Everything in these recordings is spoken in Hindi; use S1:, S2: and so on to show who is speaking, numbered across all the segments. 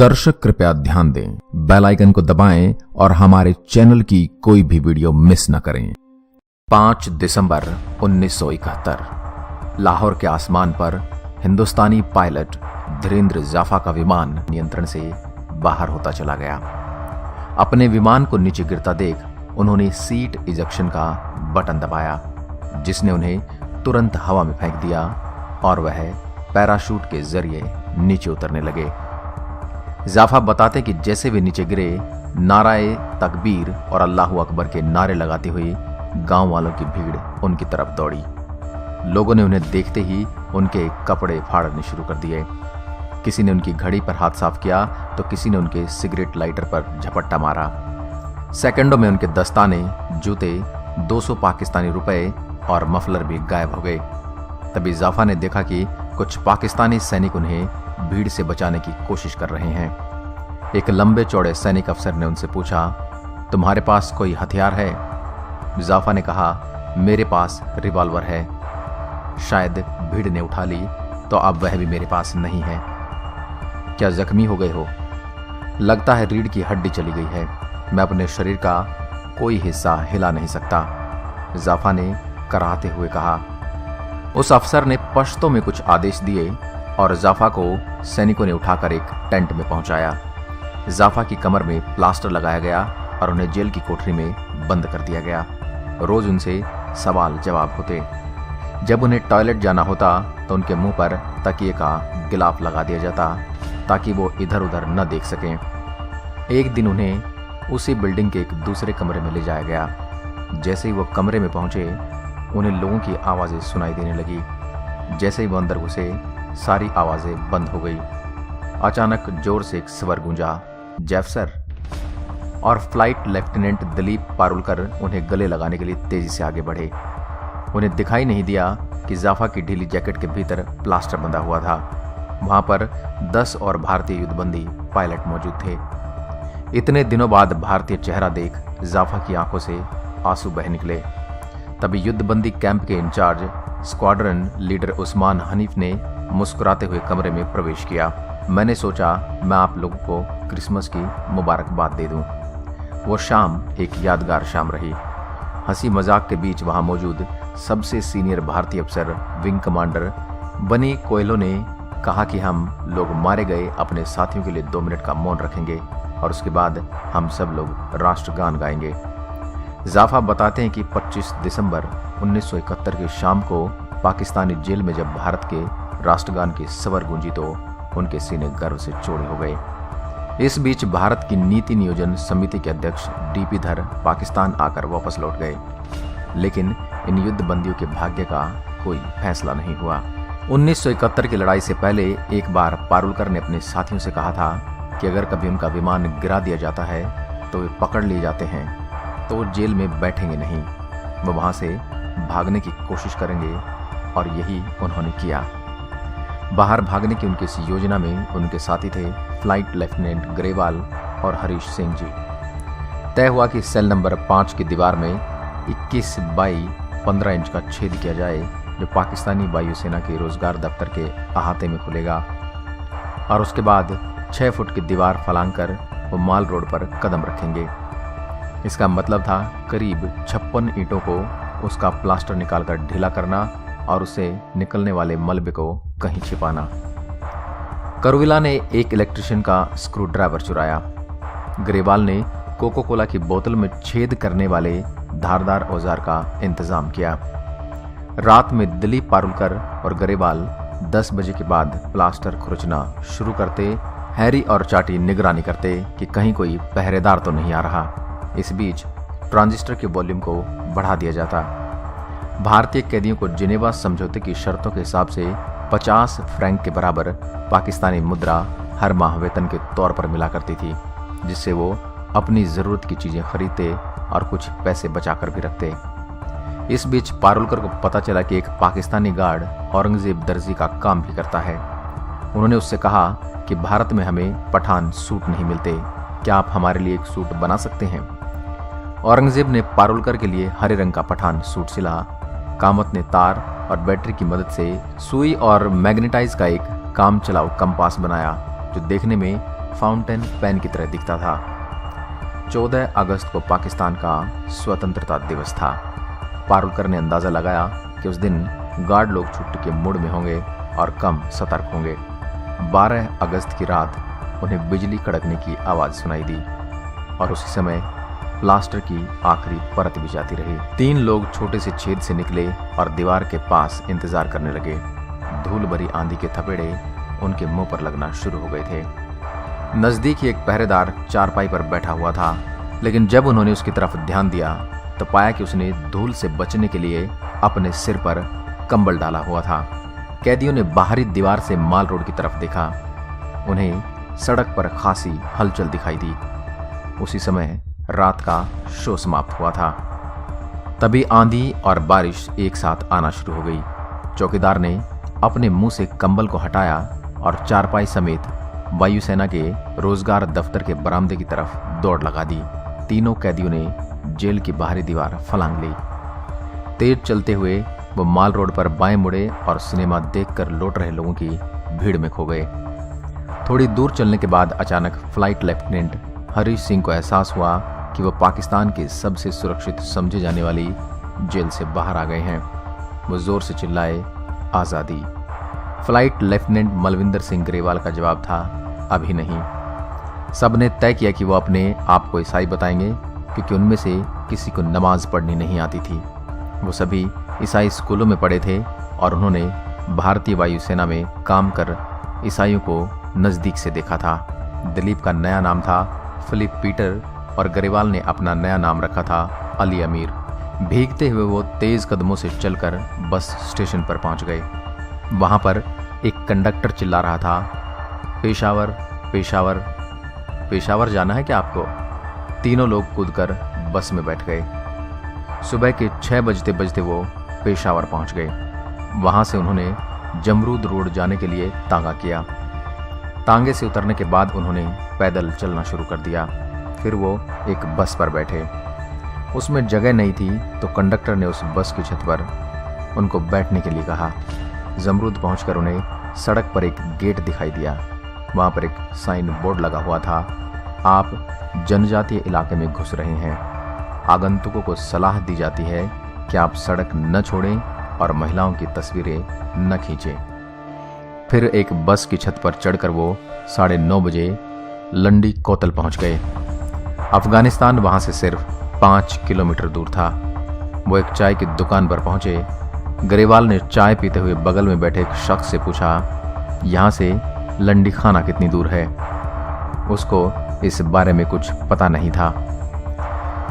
S1: दर्शक कृपया ध्यान दें, बेल आइकन को दबाएं और हमारे चैनल की कोई भी वीडियो मिस न करें। 5 दिसंबर 1971 लाहौर के आसमान पर हिंदुस्तानी पायलट धीरेन्द्र जाफा का विमान नियंत्रण से बाहर होता चला गया। अपने विमान को नीचे गिरता देख उन्होंने सीट इजेक्शन का बटन दबाया, जिसने उन्हें तुरंत हवा में फेंक दिया और वह पैराशूट के जरिए नीचे उतरने लगे। जाफा बताते कि जैसे वे नीचे गिरे, नाराए तकबीर और अल्लाहू अकबर के नारे लगाती हुई गांव वालों की भीड़ उनकी तरफ दौड़ी। लोगों ने उन्हें देखते ही उनके कपड़े फाड़ने शुरू कर दिए। किसी ने उनकी घड़ी पर हाथ साफ किया तो किसी ने उनके सिगरेट लाइटर पर झपट्टा मारा। सेकंडों में उनके दस्ताने, जूते, 200 पाकिस्तानी रुपए और मफलर भी गायब हो गए। तभी जाफा ने देखा कि कुछ पाकिस्तानी सैनिक उन्हें भीड़ से बचाने की कोशिश कर रहे हैं। एक लंबे चौड़े सैनिक अफसर ने उनसे पूछा, तुम्हारे पास कोई हथियार है? जाफा ने कहा, मेरे पास रिवॉल्वर है। शायद भीड़ ने उठा ली तो अब वह भी मेरे पास नहीं है। क्या जख्मी हो गए हो? लगता है रीढ़ की हड्डी चली गई है। मैं अपने शरीर का कोई हिस्सा हिला नहीं सकता, जाफा ने कराहते हुए कहा। उस अफसर ने पश्तो में कुछ आदेश दिए और जाफा को सैनिकों ने उठाकर एक टेंट में पहुंचाया। जाफा की कमर में प्लास्टर लगाया गया और उन्हें जेल की कोठरी में बंद कर दिया गया। रोज उनसे सवाल जवाब होते। जब उन्हें टॉयलेट जाना होता तो उनके मुंह पर तकिए का गिलाफ लगा दिया जाता ताकि वो इधर उधर न देख सकें। एक दिन उन्हें उसी बिल्डिंग के एक दूसरे कमरे में ले जाया गया। जैसे ही वो कमरे में पहुंचे, उन्हें लोगों की आवाज़ें सुनाई देने लगी। जैसे ही वो अंदर घुसे, सारी आवाज़ें बंद हो गई। अचानक जोर से एक स्वर गूंजा, जैफ सर। और फ्लाइट लेफ्टिनेंट दिलीप पारुलकर उन्हें गले लगाने के लिए तेजी से आगे बढ़े। उन्हें दिखाई नहीं दिया कि जाफा की ढीली जैकेट के भीतर प्लास्टर बंधा हुआ था। वहां पर 10 और भारतीय युद्धबंदी पायलट मौजूद थे। इतने दिनों बाद भारतीय चेहरा देख जाफा की आंखों से आंसू बह निकले। तभी युद्धबंदी कैंप के in charge squadron leader Usman Hanif ने मुस्कुराते हुए कमरे में प्रवेश किया। मैंने सोचा मैं आप लोगों को क्रिसमस की मुबारकबाद दे दूं। वो शाम एक यादगार शाम रही। हंसी मजाक के बीच वहां मौजूद सबसे सीनियर भारतीय अफसर विंग कमांडर बनी कोयलो ने कहा कि हम लोग मारे गए अपने साथियों के लिए 2 मिनट का मौन रखेंगे और उसके बाद हम सब लोग राष्ट्रगान गाएंगे। जाफा बताते हैं कि 25 दिसंबर 1971 की शाम को पाकिस्तानी जेल में जब भारत के राष्ट्रगान की स्वर गूंजी तो उनके सीने गर्व से चौड़े हो गए। इस बीच भारत की नीति नियोजन समिति के अध्यक्ष डीपी धर पाकिस्तान आकर वापस लौट गए, लेकिन इन युद्धबंदियों के भाग्य का कोई फैसला नहीं हुआ। 1971 की लड़ाई से पहले एक बार पारुलकर ने अपने साथियों से कहा था कि अगर कभी उनका विमान गिरा दिया जाता है तो वे पकड़ लिए जाते हैं तो वो जेल में बैठेंगे नहीं, वो वहां से भागने की कोशिश करेंगे, और यही उन्होंने किया। बाहर भागने की उनकी इस योजना में उनके साथी थे फ्लाइट लेफ्टिनेंट ग्रेवाल और हरीश सिंह जी। तय हुआ कि सेल नंबर 5 की दीवार में 21 बाई 15 इंच का छेद किया जाए, जो पाकिस्तानी वायुसेना के रोजगार दफ्तर के अहाते में खुलेगा, और उसके बाद 6 फुट की दीवार फलांग कर वो माल रोड पर कदम रखेंगे। इसका मतलब था करीब 56 ईंटों को उसका प्लास्टर निकालकर ढीला करना और उसे निकलने वाले मलबे को कहीं छिपाना। करविला ने एक इलेक्ट्रिशियन का स्क्रू ड्राइवर चुराया। ग्रेवाल ने कोको कोला की बोतल में छेद करने वाले धारदार औजार का इंतजाम किया। रात में दिलीप पारुलकर और ग्रेवाल 10 बजे के बाद प्लास्टर खुरचना शुरू करते। हैरी और चाटी निगरानी करते कि कहीं कोई पहरेदार तो नहीं आ रहा। इस बीच ट्रांजिस्टर के वॉल्यूम को बढ़ा दिया जाता। भारतीय कैदियों को जिनेवा समझौते की शर्तों के हिसाब से 50 फ्रैंक के बराबर पाकिस्तानी मुद्रा हर माह वेतन के तौर पर मिला करती थी, जिससे वो अपनी ज़रूरत की चीज़ें खरीदते और कुछ पैसे बचाकर भी रखते। इस बीच पारुलकर को पता चला कि एक पाकिस्तानी गार्ड औरंगजेब दर्जी का काम भी करता है। उन्होंने उससे कहा कि भारत में हमें पठान सूट नहीं मिलते, क्या आप हमारे लिए एक सूट बना सकते हैं? औरंगजेब ने पारुलकर के लिए हरे रंग का पठान सूट सिला। कामत ने तार और बैटरी की मदद से सुई और मैग्नेटाइज का एक काम चलाऊ कंपास बनाया, जो देखने में फाउंटेन पेन की तरह दिखता था। 14 अगस्त को पाकिस्तान का स्वतंत्रता दिवस था। पारुलकर ने अंदाजा लगाया कि उस दिन गार्ड लोग छुट्टी के मूड में होंगे और कम सतर्क होंगे। 12 अगस्त की रात उन्हें बिजली कड़कने की आवाज़ सुनाई दी और उसी समय प्लास्टर की आखिरी परत भी जाती रही। 3 लोग छोटे से छेद से निकले और दीवार के पास इंतजार करने लगे। धूल भरी आंधी के थपेड़े उनके मुंह पर लगना शुरू हो गए थे। नजदीक ही एक पहरेदार चारपाई पर बैठा हुआ था, लेकिन जब उन्होंने उसकी तरफ ध्यान दिया तो पाया कि उसने धूल से बचने के लिए अपने सिर पर कंबल डाला हुआ था। कैदियों ने बाहरी दीवार से माल रोड की तरफ देखा। उन्हें सड़क पर खासी हलचल दिखाई दी। उसी समय रात का शो समाप्त हुआ था। तभी आंधी और बारिश एक साथ आना शुरू हो गई। चौकीदार ने अपने मुंह से कंबल को हटाया और चारपाई समेत वायुसेना के रोजगार दफ्तर के बरामदे की तरफ दौड़ लगा दी। तीनों कैदियों ने जेल की बाहरी दीवार फलांग ली। तेज चलते हुए वो माल रोड पर बाएं मुड़े और सिनेमा देखकर लौट रहे लोगों की भीड़ में खो गए। थोड़ी दूर चलने के बाद अचानक फ्लाइट लेफ्टिनेंट हरीश सिंह को एहसास हुआ कि वो पाकिस्तान की सबसे सुरक्षित समझे जाने वाली जेल से बाहर आ गए हैं। वो जोर से चिल्लाए, आज़ादी। फ्लाइट लेफ्टिनेंट मलविंदर सिंह ग्रेवाल का जवाब था, अभी नहीं। सबने तय किया कि वो अपने आप को ईसाई बताएंगे, क्योंकि उनमें से किसी को नमाज पढ़नी नहीं आती थी। वो सभी ईसाई स्कूलों में पढ़े थे और उन्होंने भारतीय वायुसेना में काम कर ईसाइयों को नज़दीक से देखा था। दिलीप का नया नाम था फिलिप पीटर और ग्रेवाल ने अपना नया नाम रखा था अली अमीर। भीगते हुए वो तेज कदमों से चलकर बस स्टेशन पर पहुंच गए। वहां पर एक कंडक्टर चिल्ला रहा था, पेशावर पेशावर पेशावर जाना है क्या आपको? तीनों लोग कूदकर बस में बैठ गए। सुबह के 6 बजते बजते वो पेशावर पहुंच गए। वहां से उन्होंने जमरूद रोड जाने के लिए तांगा किया। तांगे से उतरने के बाद उन्होंने पैदल चलना शुरू कर दिया। फिर वो एक बस पर बैठे। उसमें जगह नहीं थी तो कंडक्टर ने उस बस की छत पर उनको बैठने के लिए कहा। जमरूद पहुंचकर उन्हें सड़क पर एक गेट दिखाई दिया। वहां पर एक साइन बोर्ड लगा हुआ था, आप जनजातीय इलाके में घुस रहे हैं। आगंतुकों को सलाह दी जाती है कि आप सड़क न छोड़ें और महिलाओं की तस्वीरें न खींचें। फिर एक बस की छत पर चढ़कर वो 9:30 बजे लंडी कोतल पहुंच गए। अफगानिस्तान वहां से सिर्फ 5 किलोमीटर दूर था। वो एक चाय की दुकान पर पहुंचे। ग्रेवाल ने चाय पीते हुए बगल में बैठे एक शख्स से पूछा, यहाँ से लंडी खाना कितनी दूर है? उसको इस बारे में कुछ पता नहीं था।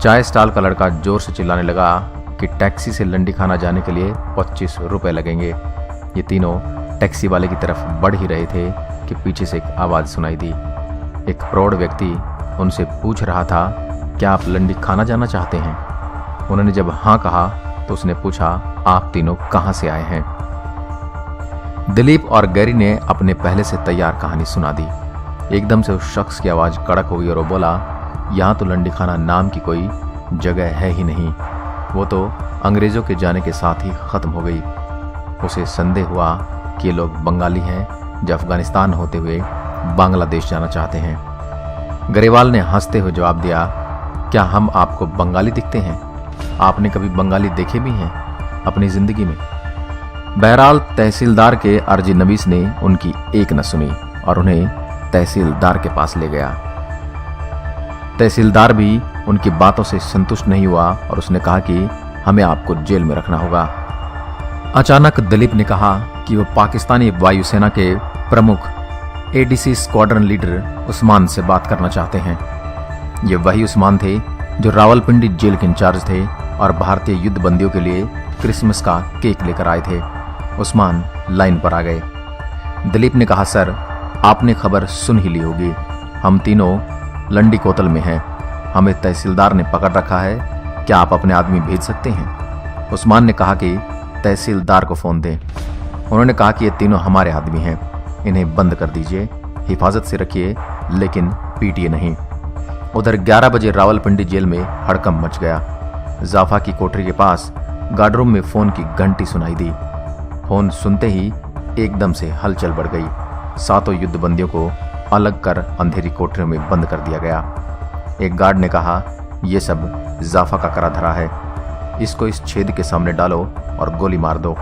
S1: चाय स्टॉल का लड़का जोर से चिल्लाने लगा कि टैक्सी से लंडी खाना जाने के लिए 25 रुपए लगेंगे। ये तीनों टैक्सी वाले की तरफ बढ़ ही रहे थे कि पीछे से एक आवाज़ सुनाई दी। एक प्रौढ़ व्यक्ति उनसे पूछ रहा था, क्या आप लंडी खाना जाना चाहते हैं? उन्होंने जब हाँ कहा तो उसने पूछा, आप तीनों कहाँ से आए हैं? दिलीप और गैरी ने अपने पहले से तैयार कहानी सुना दी। एकदम से उस शख्स की आवाज़ कड़क हो गई और वो बोला, यहाँ तो लंडी खाना नाम की कोई जगह है ही नहीं। वो तो अंग्रेज़ों के जाने के साथ ही ख़त्म हो गई। उसे संदेह हुआ कि ये लोग बंगाली हैं जो अफगानिस्तान होते हुए बांग्लादेश जाना चाहते हैं। ग्रेवाल ने हंसते हुए जवाब दिया, क्या हम आपको बंगाली दिखते हैं? आपने कभी बंगाली देखे भी हैं अपनी ज़िंदगी में? बहरहाल तहसीलदार के अर्जी नवीस ने उनकी एक न सुनी और उन्हें तहसीलदार के पास ले गया। तहसीलदार भी उनकी बातों से संतुष्ट नहीं हुआ और उसने कहा कि हमें आपको जेल में रखना होगा। अचानक दिलीप ने कहा कि वो पाकिस्तानी वायुसेना के प्रमुख एडीसी स्क्वाड्रन लीडर उस्मान से बात करना चाहते हैं। ये वही उस्मान थे जो रावलपिंडी जेल के इंचार्ज थे और भारतीय युद्ध बंदियों के लिए क्रिसमस का केक लेकर आए थे। उस्मान लाइन पर आ गए। दिलीप ने कहा, सर आपने खबर सुन ही ली होगी, हम तीनों लंडी कोतल में हैं। हमें तहसीलदार ने पकड़ रखा है, क्या आप अपने आदमी भेज सकते हैं? उस्मान ने कहा कि तहसीलदार को फ़ोन दें। उन्होंने कहा कि ये तीनों हमारे आदमी हैं, इन्हें बंद कर दीजिए, हिफाजत से रखिए लेकिन पीटिए नहीं। उधर 11 बजे रावलपिंडी जेल में हड़कंप मच गया। जाफा की कोठरी के पास गार्डरूम में फ़ोन की घंटी सुनाई दी। फ़ोन सुनते ही एकदम से हलचल बढ़ गई। 7 युद्ध बंदियों को अलग कर अंधेरी कोठरियों में बंद कर दिया गया। एक गार्ड ने कहा, यह सब जाफा का करा धरा है, इसको इस छेद के सामने डालो और गोली मार दो।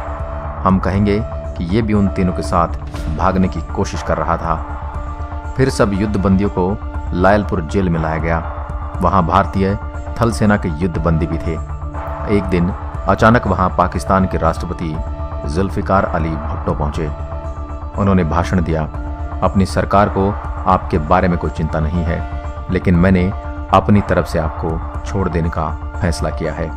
S1: हम कहेंगे कि यह भी उन तीनों के साथ भागने की कोशिश कर रहा था। फिर सब युद्ध बंदियों को लायलपुर जेल में लाया गया। वहां भारतीय थल सेना के युद्ध बंदी भी थे। एक दिन अचानक वहां पाकिस्तान के राष्ट्रपति जुल्फिकार अली भुट्टो पहुंचे। उन्होंने भाषण दिया, अपनी सरकार को आपके बारे में कोई चिंता नहीं है, लेकिन मैंने अपनी तरफ से आपको छोड़ देने का फैसला किया है।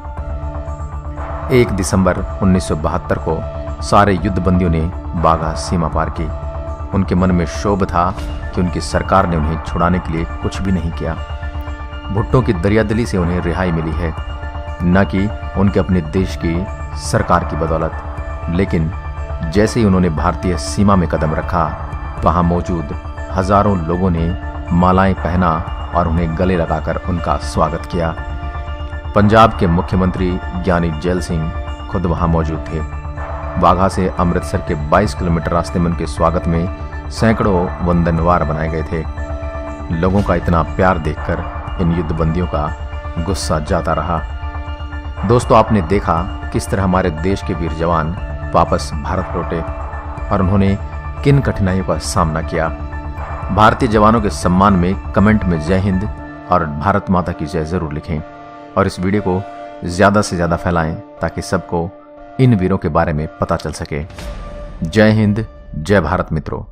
S1: 1 दिसंबर 1972 को सारे युद्ध बंदियों ने बाघा सीमा पार की। उनके मन में क्षोभ था कि उनकी सरकार ने उन्हें छुड़ाने के लिए कुछ भी नहीं किया। भुट्टो की दरियादिली से उन्हें रिहाई मिली है, न कि उनके अपने देश की सरकार की बदौलत। लेकिन जैसे ही उन्होंने भारतीय सीमा में कदम रखा, वहां मौजूद हजारों लोगों ने मालाएं पहना और उन्हें गले लगाकर उनका स्वागत किया। पंजाब के मुख्यमंत्री ज्ञानी जैल सिंह खुद वहां मौजूद थे। वाघा से अमृतसर के 22 किलोमीटर रास्ते में उनके स्वागत में सैकड़ों वंदनवार बनाए गए थे। लोगों का इतना प्यार देखकर इन युद्धबंदियों का गुस्सा जाता रहा। दोस्तों, आपने देखा किस तरह हमारे देश के वीर जवान वापस भारत लौटे और उन्होंने किन कठिनाइयों का सामना किया। भारतीय जवानों के सम्मान में कमेंट में जय हिंद और भारत माता की जय जरूर लिखें और इस वीडियो को ज्यादा से ज्यादा फैलाएं ताकि सबको इन वीरों के बारे में पता चल सके। जय हिंद, जय भारत मित्रों।